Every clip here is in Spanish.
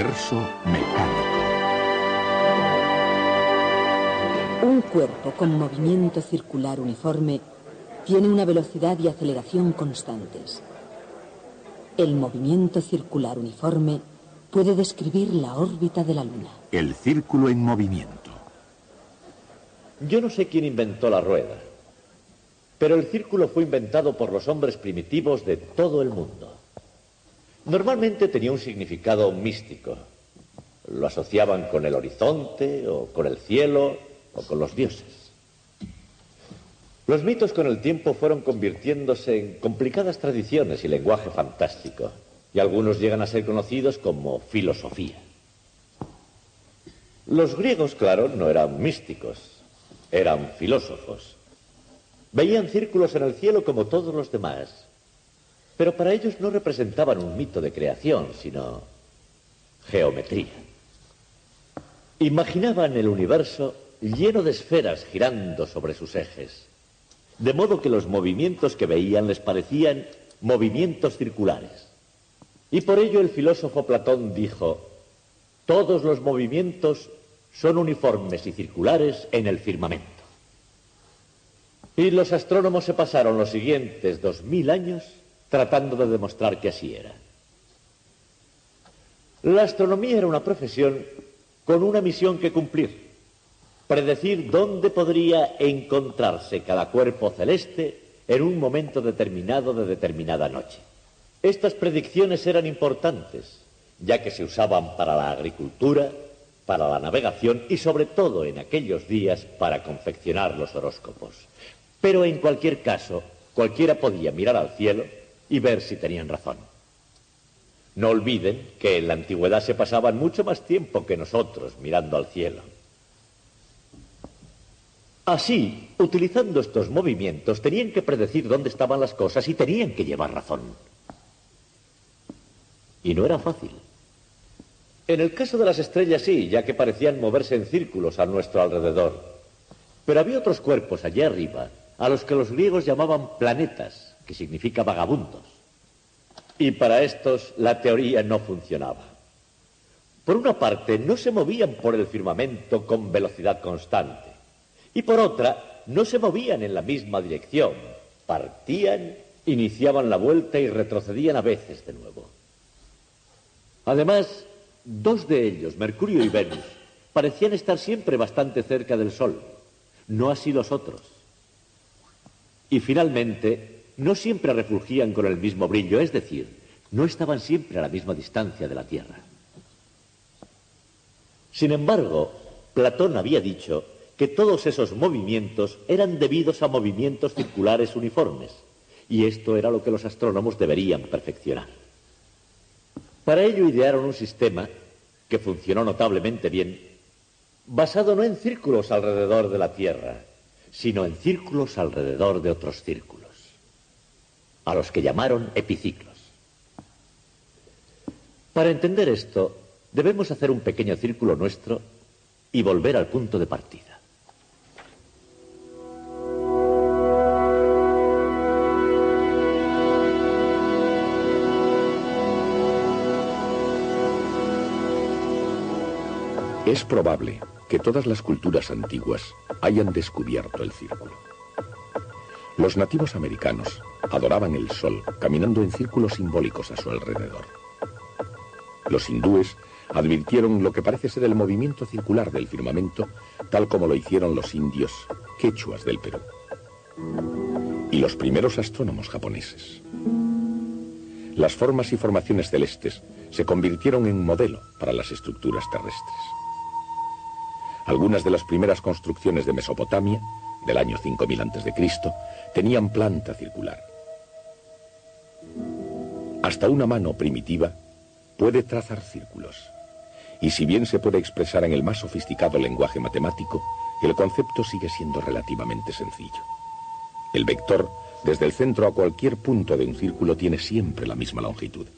universo mecánico. Un cuerpo con movimiento circular uniforme tiene una velocidad y aceleración constantes. El movimiento circular uniforme puede describir la órbita de la Luna. El círculo en movimiento. Yo no sé quién inventó la rueda, pero el círculo fue inventado por los hombres primitivos de todo el mundo. Normalmente tenía un significado místico. Lo asociaban con el horizonte, o con el cielo, o con los dioses. Los mitos con el tiempo fueron convirtiéndose en complicadas tradiciones y lenguaje fantástico, y algunos llegan a ser conocidos como filosofía. Los griegos, claro, no eran místicos, eran filósofos. Veían círculos en el cielo como todos los demás, pero para ellos no representaban un mito de creación, sino geometría. Imaginaban el universo lleno de esferas girando sobre sus ejes, de modo que los movimientos que veían les parecían movimientos circulares. Y por ello el filósofo Platón dijo: todos los movimientos son uniformes y circulares en el firmamento. Y los astrónomos se pasaron los siguientes 2000 años tratando de demostrar que así era. La astronomía era una profesión con una misión que cumplir: predecir dónde podría encontrarse cada cuerpo celeste en un momento determinado de determinada noche. Estas predicciones eran importantes, ya que se usaban para la agricultura, para la navegación y sobre todo en aquellos días para confeccionar los horóscopos. Pero en cualquier caso, cualquiera podía mirar al cielo y ver si tenían razón. No olviden que en la antigüedad se pasaban mucho más tiempo que nosotros mirando al cielo. Así, utilizando estos movimientos, tenían que predecir dónde estaban las cosas y tenían que llevar razón. Y no era fácil. En el caso de las estrellas sí, ya que parecían moverse en círculos a nuestro alrededor. Pero había otros cuerpos allá arriba, a los que los griegos llamaban planetas, que significa vagabundos. Y para estos la teoría no funcionaba. Por una parte, no se movían por el firmamento con velocidad constante. Y por otra, no se movían en la misma dirección. Partían, iniciaban la vuelta y retrocedían a veces de nuevo. Además, dos de ellos, Mercurio y Venus, parecían estar siempre bastante cerca del Sol. No así los otros. Y finalmente, no siempre refulgían con el mismo brillo, es decir, no estaban siempre a la misma distancia de la Tierra. Sin embargo, Platón había dicho que todos esos movimientos eran debidos a movimientos circulares uniformes, y esto era lo que los astrónomos deberían perfeccionar. Para ello idearon un sistema que funcionó notablemente bien, basado no en círculos alrededor de la Tierra, sino en círculos alrededor de otros círculos, a los que llamaron epiciclos. Para entender esto, debemos hacer un pequeño círculo nuestro y volver al punto de partida. Es probable que todas las culturas antiguas hayan descubierto el círculo. Los nativos americanos adoraban el sol caminando en círculos simbólicos a su alrededor. Los hindúes advirtieron lo que parece ser el movimiento circular del firmamento, tal como lo hicieron los indios quechuas del Perú y los primeros astrónomos japoneses. Las formas y formaciones celestes se convirtieron en modelo para las estructuras terrestres. Algunas de las primeras construcciones de Mesopotamia, del año 5000 a.C., tenían planta circular. Hasta una mano primitiva puede trazar círculos. Y si bien se puede expresar en el más sofisticado lenguaje matemático, el concepto sigue siendo relativamente sencillo. El vector, desde el centro a cualquier punto de un círculo, tiene siempre la misma longitud.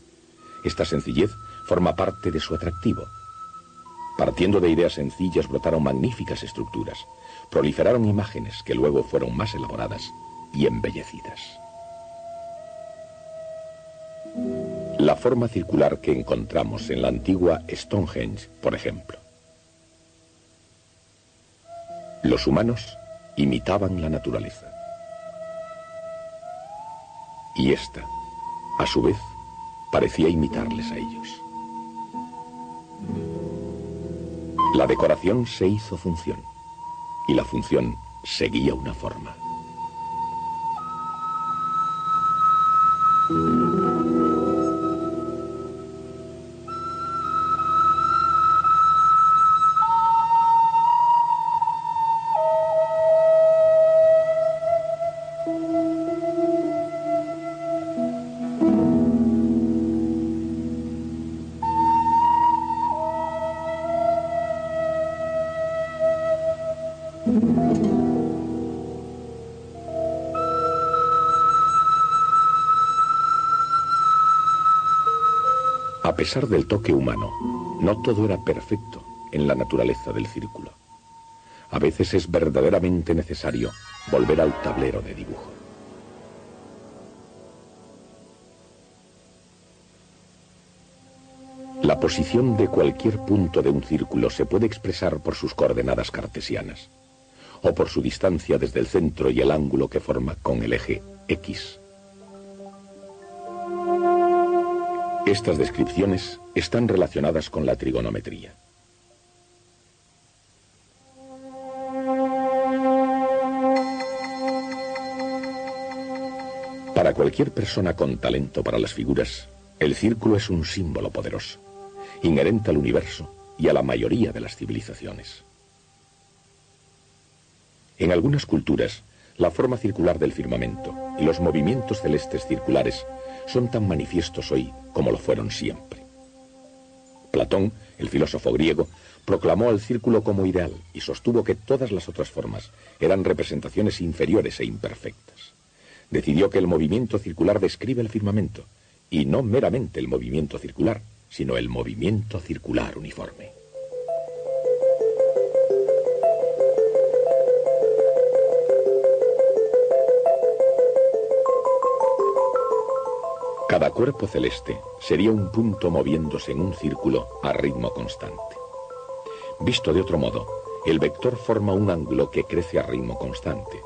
Esta sencillez forma parte de su atractivo. Partiendo de ideas sencillas brotaron magníficas estructuras, proliferaron imágenes que luego fueron más elaboradas y embellecidas. La forma circular que encontramos en la antigua Stonehenge, por ejemplo. Los humanos imitaban la naturaleza. Y esta, a su vez, parecía imitarles a ellos. La decoración se hizo función, y la función seguía una forma. A pesar del toque humano, no todo era perfecto en la naturaleza del círculo. A veces es verdaderamente necesario volver al tablero de dibujo. La posición de cualquier punto de un círculo se puede expresar por sus coordenadas cartesianas, o por su distancia desde el centro y el ángulo que forma con el eje X. Estas descripciones están relacionadas con la trigonometría. Para cualquier persona con talento para las figuras, el círculo es un símbolo poderoso, inherente al universo y a la mayoría de las civilizaciones. En algunas culturas, la forma circular del firmamento y los movimientos celestes circulares son tan manifiestos hoy como lo fueron siempre. Platón, el filósofo griego, proclamó al círculo como ideal y sostuvo que todas las otras formas eran representaciones inferiores e imperfectas. Decidió que el movimiento circular describe el firmamento, y no meramente el movimiento circular, sino el movimiento circular uniforme. Cada cuerpo celeste sería un punto moviéndose en un círculo a ritmo constante. Visto de otro modo, el vector forma un ángulo que crece a ritmo constante.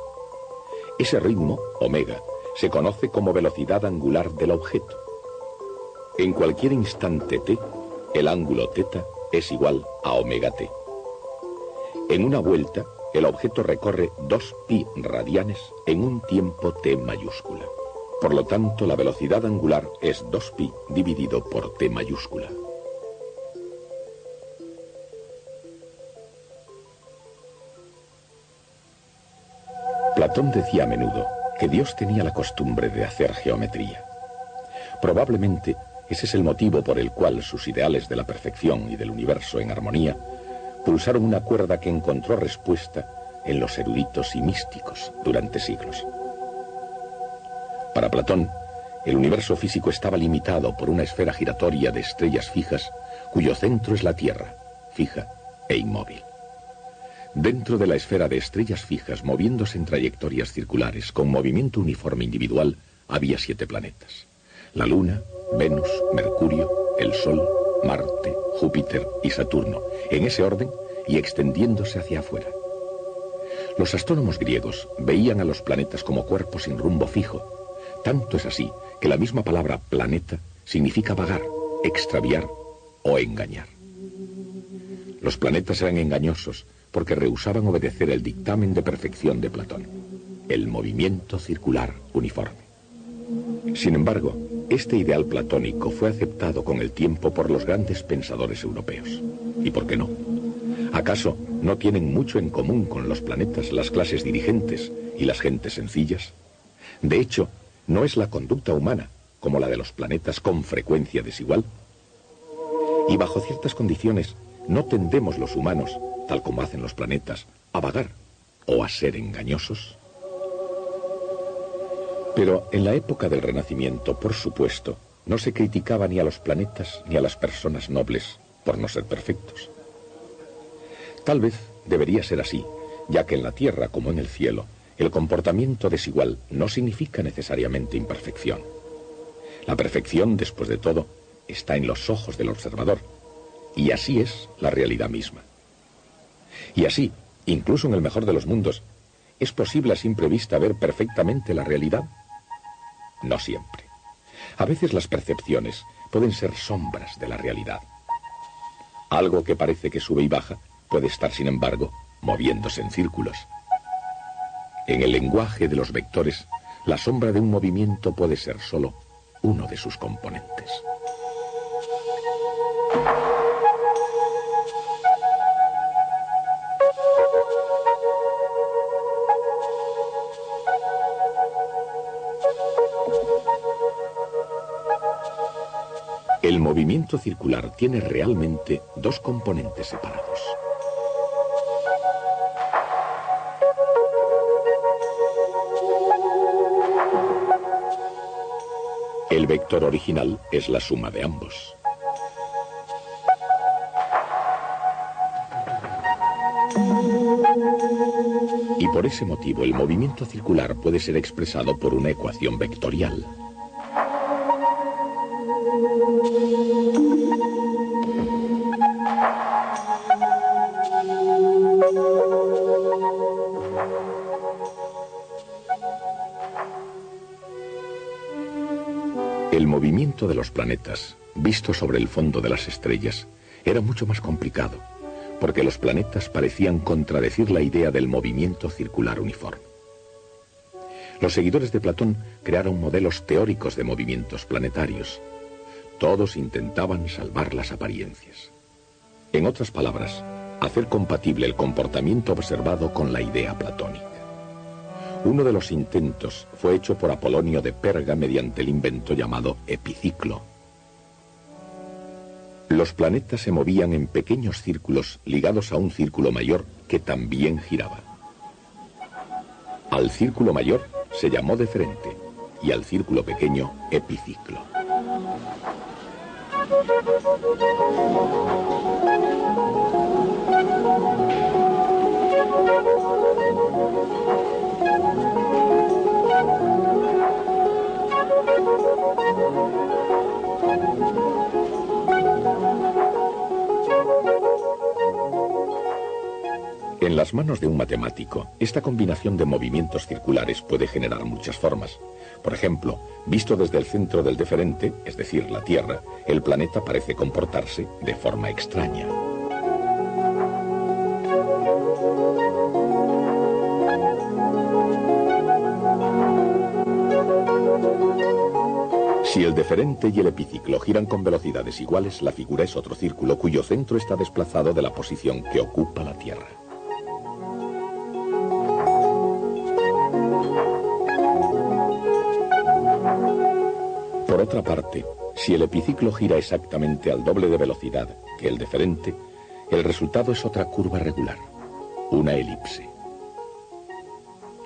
Ese ritmo, omega, se conoce como velocidad angular del objeto. En cualquier instante t, el ángulo θ es igual a omega t. En una vuelta, el objeto recorre 2π radianes en un tiempo t mayúscula. Por lo tanto, la velocidad angular es 2π dividido por t mayúscula. Platón decía a menudo que Dios tenía la costumbre de hacer geometría. Probablemente ese es el motivo por el cual sus ideales de la perfección y del universo en armonía pulsaron una cuerda que encontró respuesta en los eruditos y místicos durante siglos. Para Platón, el universo físico estaba limitado por una esfera giratoria de estrellas fijas, cuyo centro es la Tierra, fija e inmóvil. Dentro de la esfera de estrellas fijas, moviéndose en trayectorias circulares con movimiento uniforme individual, había 7 planetas: la Luna, Venus, Mercurio, el Sol, Marte, Júpiter y Saturno, en ese orden y extendiéndose hacia afuera. Los astrónomos griegos veían a los planetas como cuerpos sin rumbo fijo. Tanto es así que la misma palabra planeta significa vagar, extraviar o engañar. Los planetas eran engañosos porque rehusaban obedecer el dictamen de perfección de Platón, el movimiento circular uniforme. Sin embargo, este ideal platónico fue aceptado con el tiempo por los grandes pensadores europeos. ¿Y por qué no? ¿Acaso no tienen mucho en común con los planetas las clases dirigentes y las gentes sencillas? De hecho, ¿no es la conducta humana, como la de los planetas, con frecuencia desigual? Y bajo ciertas condiciones, ¿no tendemos los humanos, tal como hacen los planetas, a vagar o a ser engañosos? Pero en la época del Renacimiento, por supuesto, no se criticaba ni a los planetas ni a las personas nobles por no ser perfectos. Tal vez debería ser así, ya que en la tierra como en el cielo, el comportamiento desigual no significa necesariamente imperfección. La perfección, después de todo, está en los ojos del observador, y así es la realidad misma. Y así, incluso en el mejor de los mundos, ¿es posible a simple vista ver perfectamente la realidad? No siempre. A veces las percepciones pueden ser sombras de la realidad. Algo que parece que sube y baja puede estar, sin embargo, moviéndose en círculos. En el lenguaje de los vectores, la sombra de un movimiento puede ser solo uno de sus componentes. El movimiento circular tiene realmente dos componentes separados. El vector original es la suma de ambos. Y por ese motivo el movimiento circular puede ser expresado por una ecuación vectorial. El movimiento de los planetas, visto sobre el fondo de las estrellas, era mucho más complicado, porque los planetas parecían contradecir la idea del movimiento circular uniforme. Los seguidores de Platón crearon modelos teóricos de movimientos planetarios. Todos intentaban salvar las apariencias. En otras palabras, hacer compatible el comportamiento observado con la idea platónica. Uno de los intentos fue hecho por Apolonio de Perga mediante el invento llamado epiciclo. Los planetas se movían en pequeños círculos ligados a un círculo mayor que también giraba. Al círculo mayor se llamó deferente y al círculo pequeño epiciclo. En las manos de un matemático, esta combinación de movimientos circulares puede generar muchas formas. Por ejemplo, visto desde el centro del deferente, es decir, la Tierra, el planeta parece comportarse de forma extraña. Si el deferente y el epiciclo giran con velocidades iguales, la figura es otro círculo cuyo centro está desplazado de la posición que ocupa la Tierra. Por otra parte, si el epiciclo gira exactamente al doble de velocidad que el deferente, el resultado es otra curva regular, una elipse.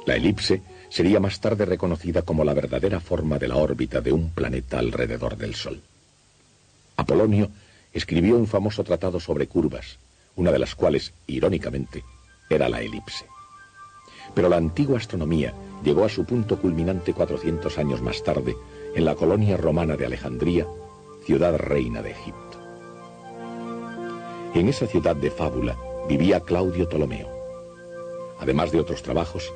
La elipse sería más tarde reconocida como la verdadera forma de la órbita de un planeta alrededor del Sol. Apolonio escribió un famoso tratado sobre curvas, una de las cuales, irónicamente, era la elipse. Pero la antigua astronomía llegó a su punto culminante 400 años más tarde, en la colonia romana de Alejandría, ciudad reina de Egipto. En esa ciudad de fábula vivía Claudio Ptolomeo. Además de otros trabajos,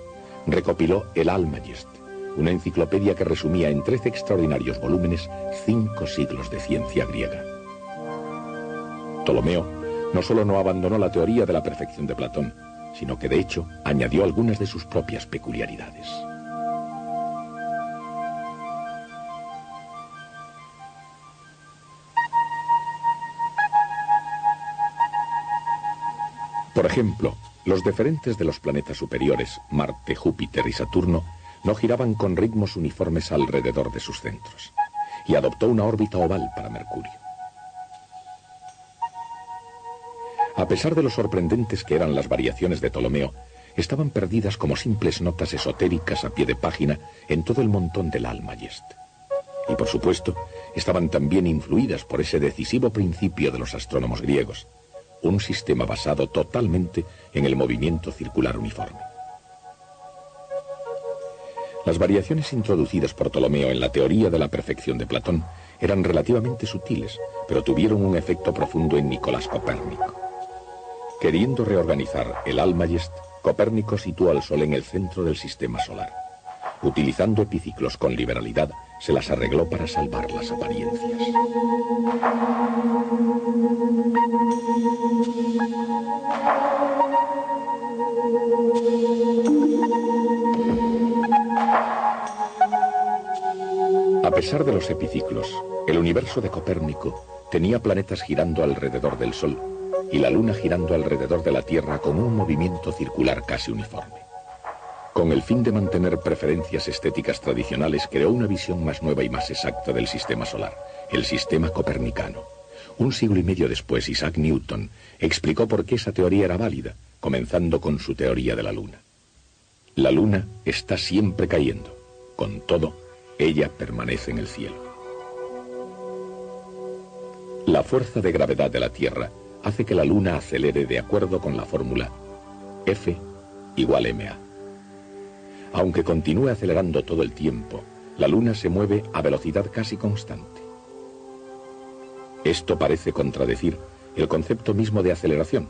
recopiló el Almagest, una enciclopedia que resumía en 13 extraordinarios volúmenes 5 siglos de ciencia griega. Ptolomeo no solo no abandonó la teoría de la perfección de Platón, sino que de hecho añadió algunas de sus propias peculiaridades. Por ejemplo, los deferentes de los planetas superiores, Marte, Júpiter y Saturno, no giraban con ritmos uniformes alrededor de sus centros, y adoptó una órbita oval para Mercurio. A pesar de lo sorprendentes que eran las variaciones de Ptolomeo, estaban perdidas como simples notas esotéricas a pie de página en todo el montón del Almagest. Y por supuesto, estaban también influidas por ese decisivo principio de los astrónomos griegos, un sistema basado totalmente en el movimiento circular uniforme. Las variaciones introducidas por Ptolomeo en la teoría de la perfección de Platón eran relativamente sutiles, pero tuvieron un efecto profundo en Nicolás Copérnico. Queriendo reorganizar el Almagest, Copérnico situó al Sol en el centro del sistema solar. Utilizando epiciclos con liberalidad, se las arregló para salvar las apariencias. A pesar de los epiciclos, el universo de Copérnico tenía planetas girando alrededor del Sol y la Luna girando alrededor de la Tierra con un movimiento circular casi uniforme. Con el fin de mantener preferencias estéticas tradicionales, creó una visión más nueva y más exacta del sistema solar, el sistema copernicano. Un siglo y medio después, Isaac Newton explicó por qué esa teoría era válida, comenzando con su teoría de la Luna. La Luna está siempre cayendo. Con todo, ella permanece en el cielo. La fuerza de gravedad de la Tierra hace que la Luna acelere de acuerdo con la fórmula F igual ma. Aunque continúe acelerando todo el tiempo, la Luna se mueve a velocidad casi constante. Esto parece contradecir el concepto mismo de aceleración,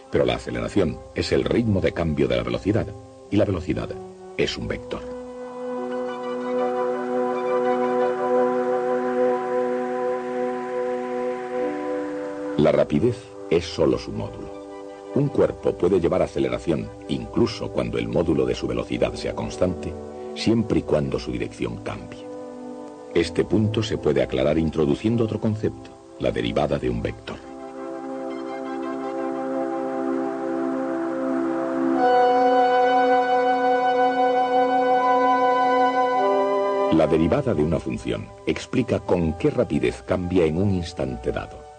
pero la aceleración es el ritmo de cambio de la velocidad, y la velocidad es un vector. La rapidez es solo su módulo. Un cuerpo puede llevar aceleración incluso cuando el módulo de su velocidad sea constante, siempre y cuando su dirección cambie. Este punto se puede aclarar introduciendo otro concepto, la derivada de un vector. La derivada de una función explica con qué rapidez cambia en un instante dado.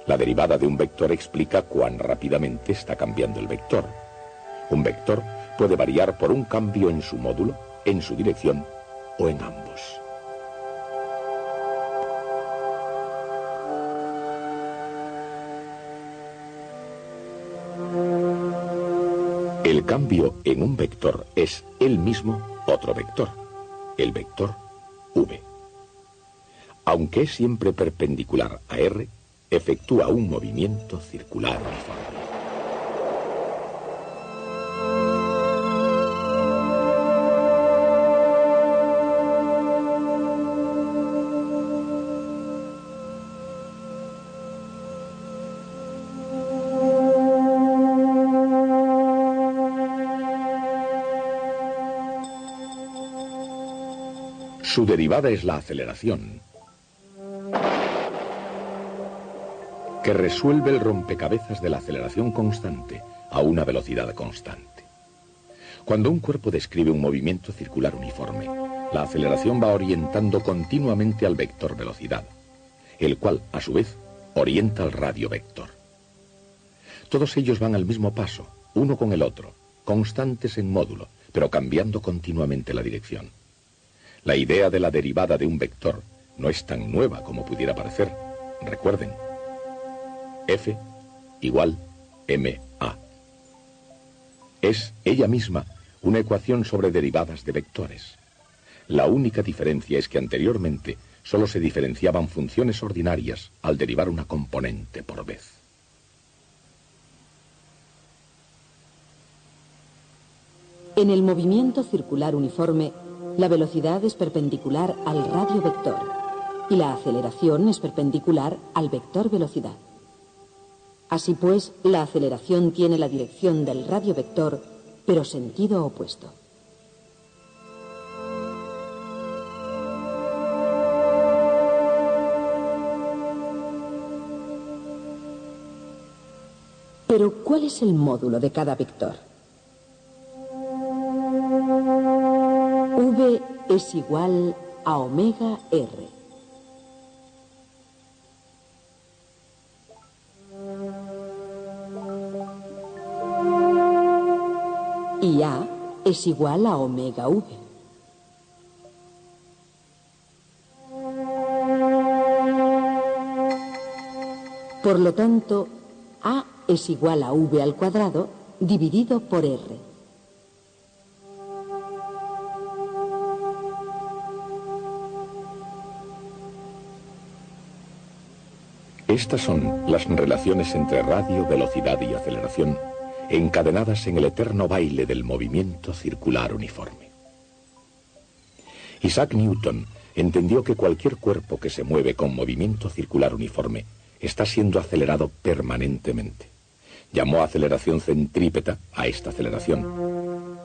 La derivada de un vector explica cuán rápidamente está cambiando el vector. Un vector puede variar por un cambio en su módulo, en su dirección o en ambos. El cambio en un vector es él mismo otro vector, el vector v. Aunque es siempre perpendicular a r, efectúa un movimiento circular uniforme. Su derivada es la aceleración, que resuelve el rompecabezas de la aceleración constante a una velocidad constante. Cuando un cuerpo describe un movimiento circular uniforme, la aceleración va orientando continuamente al vector velocidad, el cual, a su vez, orienta al radio vector. Todos ellos van al mismo paso, uno con el otro, constantes en módulo, pero cambiando continuamente la dirección. La idea de la derivada de un vector no es tan nueva como pudiera parecer. Recuerden, F igual ma. Es ella misma una ecuación sobre derivadas de vectores. La única diferencia es que anteriormente solo se diferenciaban funciones ordinarias al derivar una componente por vez. En el movimiento circular uniforme, la velocidad es perpendicular al radio vector y la aceleración es perpendicular al vector velocidad. Así pues, la aceleración tiene la dirección del radio vector, pero sentido opuesto. Pero, ¿cuál es el módulo de cada vector? V es igual a omega r. Y A es igual a omega v. Por lo tanto, A es igual a v al cuadrado dividido por r. Estas son las relaciones entre radio, velocidad y aceleración, encadenadas en el eterno baile del movimiento circular uniforme. Isaac Newton entendió que cualquier cuerpo que se mueve con movimiento circular uniforme está siendo acelerado permanentemente. Llamó aceleración centrípeta a esta aceleración.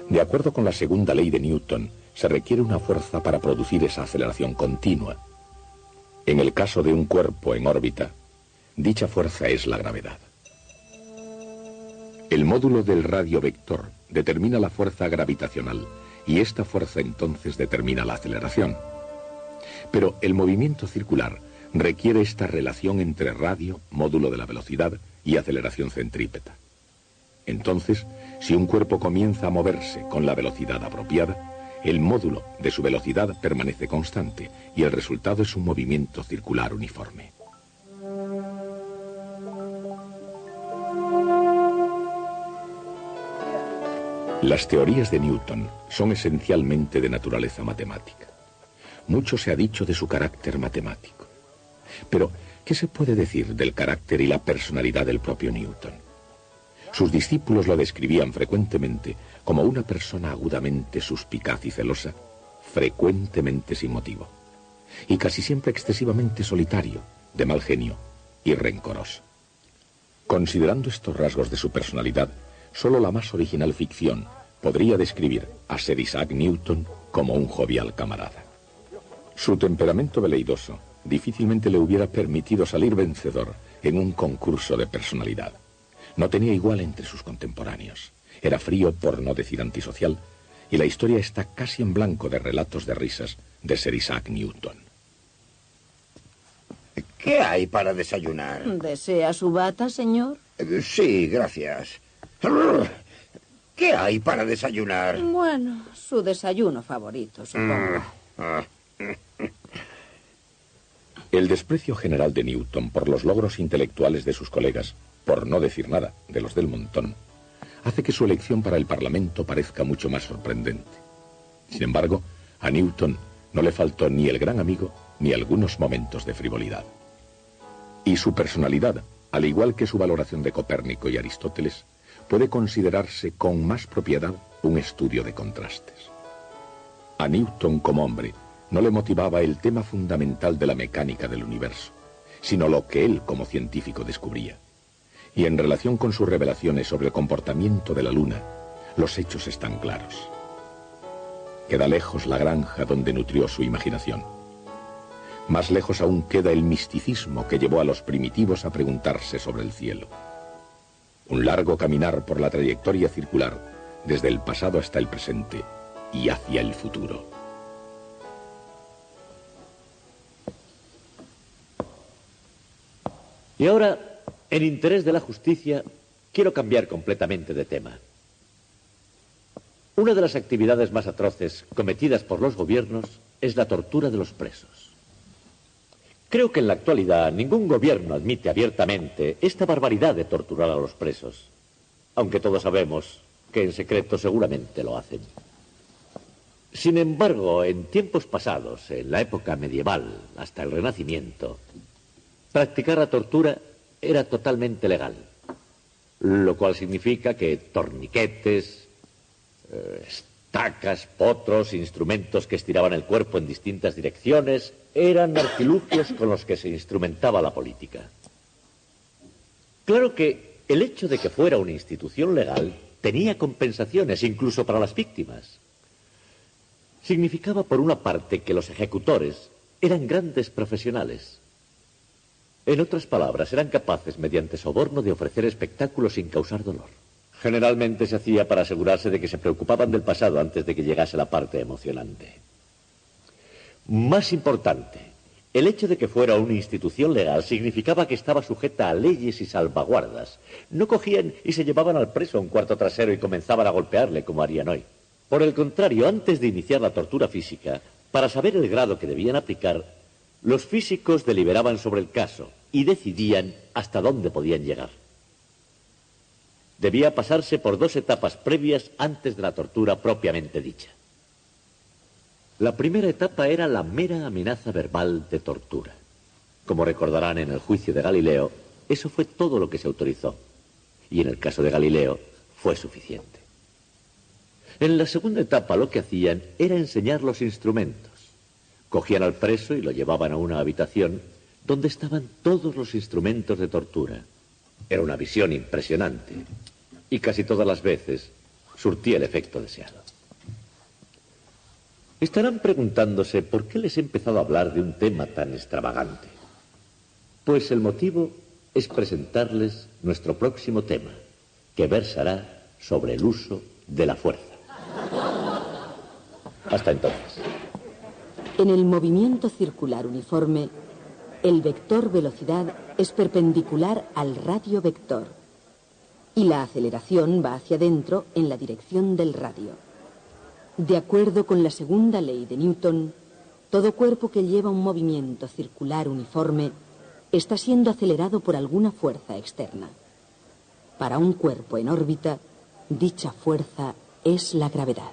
De acuerdo con la segunda ley de Newton, se requiere una fuerza para producir esa aceleración continua. En el caso de un cuerpo en órbita, dicha fuerza es la gravedad. El módulo del radio vector determina la fuerza gravitacional y esta fuerza entonces determina la aceleración. Pero el movimiento circular requiere esta relación entre radio, módulo de la velocidad, y aceleración centrípeta. Entonces, si un cuerpo comienza a moverse con la velocidad apropiada, el módulo de su velocidad permanece constante y el resultado es un movimiento circular uniforme. Las teorías de Newton son esencialmente de naturaleza matemática. Mucho se ha dicho de su carácter matemático. Pero, ¿qué se puede decir del carácter y la personalidad del propio Newton? Sus discípulos lo describían frecuentemente como una persona agudamente suspicaz y celosa, frecuentemente sin motivo, y casi siempre excesivamente solitario, de mal genio y rencoroso. Considerando estos rasgos de su personalidad, solo la más original ficción podría describir a Sir Isaac Newton como un jovial camarada. Su temperamento veleidoso difícilmente le hubiera permitido salir vencedor en un concurso de personalidad. No tenía igual entre sus contemporáneos. Era frío, por no decir antisocial, y la historia está casi en blanco de relatos de risas de Sir Isaac Newton. ¿Qué hay para desayunar? ¿Desea su bata, señor? Sí, gracias. ¿Qué hay para desayunar? Bueno, su desayuno favorito, supongo. El desprecio general de Newton por los logros intelectuales de sus colegas, por no decir nada de los del montón, hace que su elección para el Parlamento parezca mucho más sorprendente. Sin embargo, a Newton no le faltó ni el gran amigo ni algunos momentos de frivolidad. Y su personalidad, al igual que su valoración de Copérnico y Aristóteles, puede considerarse con más propiedad un estudio de contrastes. A Newton como hombre no le motivaba el tema fundamental de la mecánica del universo, sino lo que él como científico descubría. Y en relación con sus revelaciones sobre el comportamiento de la Luna, los hechos están claros. Queda lejos la granja donde nutrió su imaginación. Más lejos aún queda el misticismo que llevó a los primitivos a preguntarse sobre el cielo. Un largo caminar por la trayectoria circular, desde el pasado hasta el presente y hacia el futuro. Y ahora, en interés de la justicia, quiero cambiar completamente de tema. Una de las actividades más atroces cometidas por los gobiernos es la tortura de los presos. Creo que en la actualidad ningún gobierno admite abiertamente esta barbaridad de torturar a los presos, aunque todos sabemos que en secreto seguramente lo hacen. Sin embargo, en tiempos pasados, en la época medieval hasta el Renacimiento, practicar la tortura era totalmente legal, lo cual significa que torniquetes, estacas, potros, instrumentos que estiraban el cuerpo en distintas direcciones, eran artilugios con los que se instrumentaba la política. Claro que el hecho de que fuera una institución legal tenía compensaciones, incluso para las víctimas. Significaba, por una parte, que los ejecutores eran grandes profesionales. En otras palabras, eran capaces, mediante soborno, de ofrecer espectáculos sin causar dolor. Generalmente se hacía para asegurarse de que se preocupaban del pasado antes de que llegase la parte emocionante. Más importante, el hecho de que fuera una institución legal significaba que estaba sujeta a leyes y salvaguardas. No cogían y se llevaban al preso a un cuarto trasero y comenzaban a golpearle como harían hoy. Por el contrario, antes de iniciar la tortura física, para saber el grado que debían aplicar, los físicos deliberaban sobre el caso y decidían hasta dónde podían llegar. Debía pasarse por 2 etapas previas antes de la tortura propiamente dicha. La primera etapa era la mera amenaza verbal de tortura. Como recordarán en el juicio de Galileo, eso fue todo lo que se autorizó. Y en el caso de Galileo, fue suficiente. En la segunda etapa lo que hacían era enseñar los instrumentos. Cogían al preso y lo llevaban a una habitación donde estaban todos los instrumentos de tortura. Era una visión impresionante y casi todas las veces surtía el efecto deseado. Estarán preguntándose por qué les he empezado a hablar de un tema tan extravagante. Pues el motivo es presentarles nuestro próximo tema, que versará sobre el uso de la fuerza. Hasta entonces. En el movimiento circular uniforme, el vector velocidad es perpendicular al radio vector y la aceleración va hacia adentro en la dirección del radio. De acuerdo con la segunda ley de Newton, todo cuerpo que lleva un movimiento circular uniforme está siendo acelerado por alguna fuerza externa. Para un cuerpo en órbita, dicha fuerza es la gravedad.